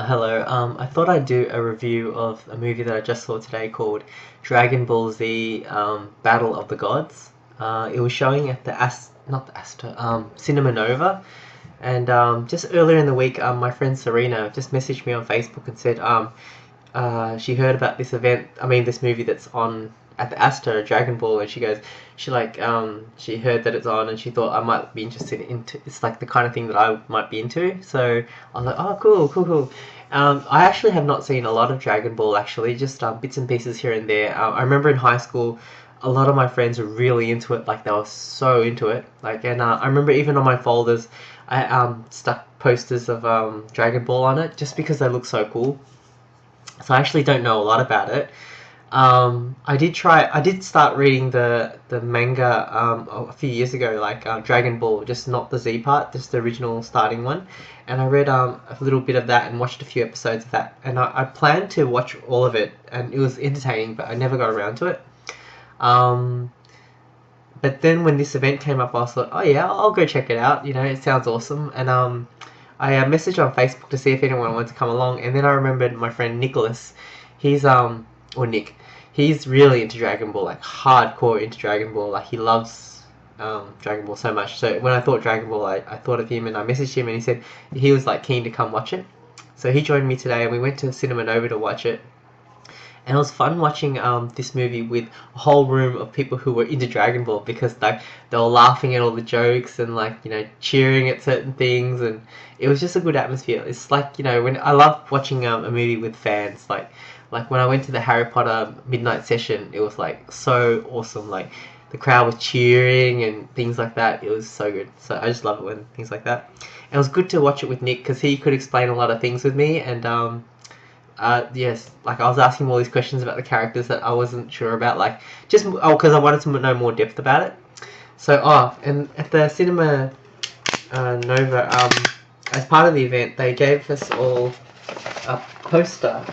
Hello. I thought I'd do a review of a movie that I just saw today called Dragon Ball Z Battle of the Gods. It was showing at the not the Astor, Cinema Nova. And just earlier in the week, my friend Serena just messaged me on Facebook and said she heard about this event, this movie that's on at the Astor, Dragon Ball, and she heard that it's on, and she thought I might be interested into. It's like the kind of thing that I might be into. So I was like, oh, cool, cool, cool. I actually have not seen a lot of Dragon Ball, actually, just bits and pieces here and there. I remember in high school, a lot of my friends were really into it, like they were so into it. And I remember even on my folders, I stuck posters of Dragon Ball on it just because they look so cool. So I actually don't know a lot about it. I did start reading the manga a few years ago, Dragon Ball, just not the Z part, just the original starting one. And I read a little bit of that and watched a few episodes of that. And I planned to watch all of it, and it was entertaining, but I never got around to it. But then when this event came up, I thought, oh yeah, I'll go check it out. It sounds awesome. And I messaged on Facebook to see if anyone wanted to come along. And then I remembered my friend Nicholas. He's or Nick. He's really into Dragon Ball, like hardcore into Dragon Ball. Like he loves Dragon Ball so much. So when I thought Dragon Ball, I thought of him, and I messaged him, and he said he was like keen to come watch it. So he joined me today, and we went to Cinema Nova to watch it. And it was fun watching this movie with a whole room of people who were into Dragon Ball, because they were laughing at all the jokes and cheering at certain things, and it was just a good atmosphere. It's like, when I love watching a movie with fans, like when I went to the Harry Potter midnight session, it was like so awesome. Like the crowd was cheering and things like that. It was so good. So I just love it when things like that. And it was good to watch it with Nick because he could explain a lot of things with me, and yes, like I was asking him all these questions about the characters that I wasn't sure about, because I wanted to know more depth about it. So, and at the Cinema Nova, as part of the event, they gave us all a poster,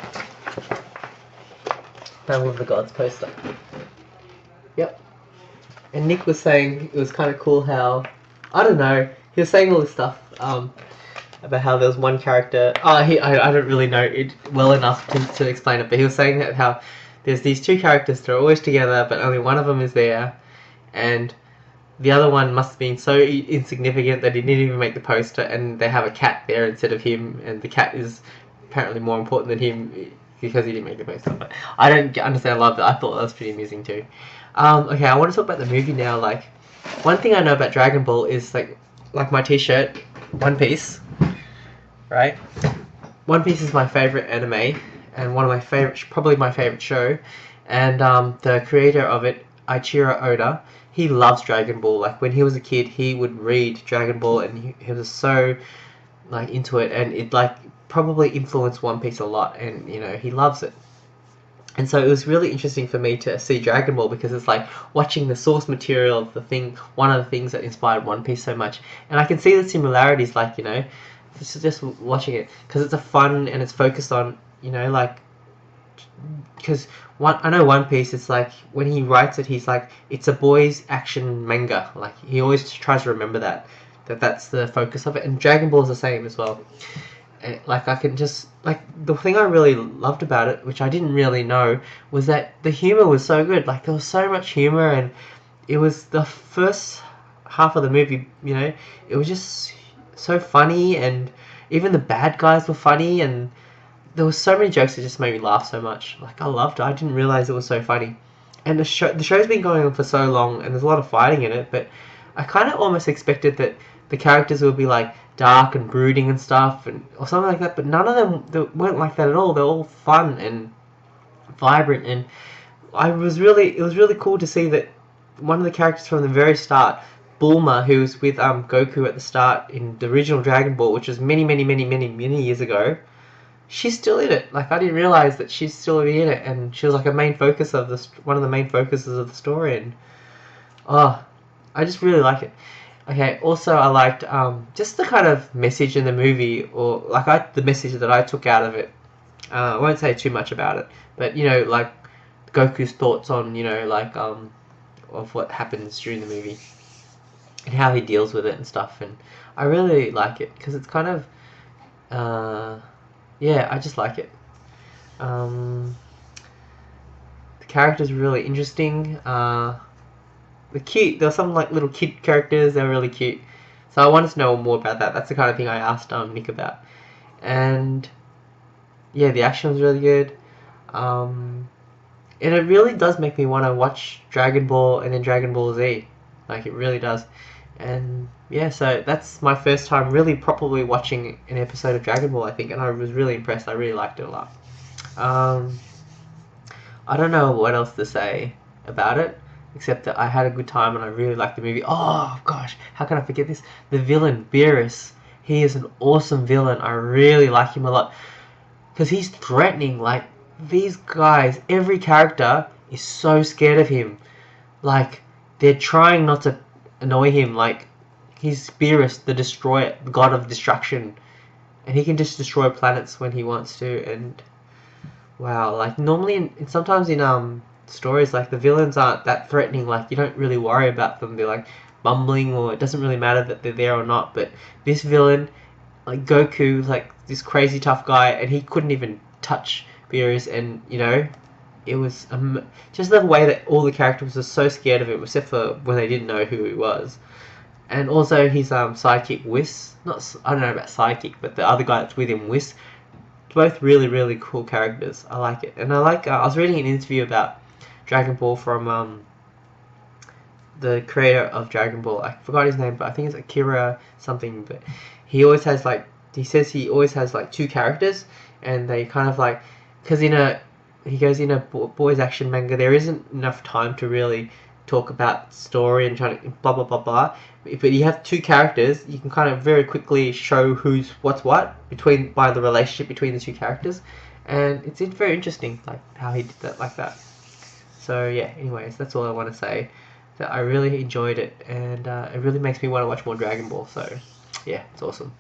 Battle of the Gods poster. Yep. And Nick was saying it was kind of cool how, I don't know, he was saying all this stuff, about how there was one character. I don't really know it well enough to explain it, but he was saying that how there's these two characters that are always together, but only one of them is there, and the other one must have been so insignificant that he didn't even make the poster, and they have a cat there instead of him, and the cat is apparently more important than him because he didn't make the poster. But I don't understand a lot of that. I thought that was pretty amusing too. Okay, I want to talk about the movie now. Like, one thing I know about Dragon Ball is like my t-shirt, One Piece. Right? One Piece is my favorite anime, and probably my favorite show. And the creator of it, Eiichiro Oda, he loves Dragon Ball. Like when he was a kid, he would read Dragon Ball, and he was so into it, and it probably influenced One Piece a lot, and he loves it. And so it was really interesting for me to see Dragon Ball, because it's like watching the source material of one of the things that inspired One Piece so much. And I can see the similarities, just watching it, because it's a fun and it's focused on, because I know One Piece, it's like when he writes it, he's like, it's a boys action manga. Like he always tries to remember that's the focus of it. And Dragon Ball is the same as well. And, I can just the thing I really loved about it, which I didn't really know, was that the humor was so good. Like there was so much humor, and it was the first half of the movie. It was just so funny, and even the bad guys were funny, and there was so many jokes that just made me laugh so much. I loved it. I didn't realize it was so funny. And the show's been going on for so long, and there's a lot of fighting in it, but I kind of almost expected that the characters would be dark and brooding and stuff, or something like that, but none of them weren't like that at all. They're all fun and vibrant, and it was really cool to see that one of the characters from the very start, Bulma, who was with Goku at the start in the original Dragon Ball, which was many, many, many, many, many years ago, she's still in it. I didn't realize that she's still in it, and she was one of the main focuses of the story, and I just really like it. Okay, also I liked just the kind of message in the movie, or the message that I took out of it. I won't say too much about it, but Goku's thoughts on of what happens during the movie, and how he deals with it and stuff. And I really like it because it's kind of yeah, I just like it. Um, the characters are really interesting. The cute. There were some like little kid characters. They're really cute. So I wanted to know more about that. That's the kind of thing I asked Nick about. And yeah, the action was really good. Um, and it really does make me want to watch Dragon Ball and then Dragon Ball Z. Like it really does. And yeah, so that's my first time really properly watching an episode of Dragon Ball, I think, and I was really impressed. I really liked it a lot. Um, I don't know what else to say about it, except that I had a good time and I really liked the movie. Oh gosh, how can I forget this? The villain, Beerus. He is an awesome villain. I really like him a lot because he's threatening. Like these guys, every character is so scared of him. Like they're trying not to annoy him. Like he's Beerus, the destroyer, the god of destruction, and he can just destroy planets when he wants to. And wow, like normally sometimes in stories, like the villains aren't that threatening. Like you don't really worry about them. They're like bumbling, or it doesn't really matter that they're there or not. But this villain, like Goku, like this crazy tough guy, and he couldn't even touch Beerus, and you know, it was just the way that all the characters were so scared of him, except for when they didn't know who he was. And also his sidekick Whis, not I don't know about sidekick, but the other guy that's with him, Whis. Both really really cool characters. I like it, and I like. I was reading an interview about Dragon Ball from the creator of Dragon Ball. I forgot his name, but I think it's Akira something. But he always has like he says he always has like two characters, and they kind of like because he goes in a boys action manga. There isn't enough time to really talk about story and trying to blah blah blah blah. But you have two characters, you can kind of very quickly show who's what's what between by the relationship between the two characters, and it's very interesting like how he did that like that. So yeah, anyways, that's all I want to say. That I really enjoyed it, and it really makes me want to watch more Dragon Ball. So yeah, it's awesome.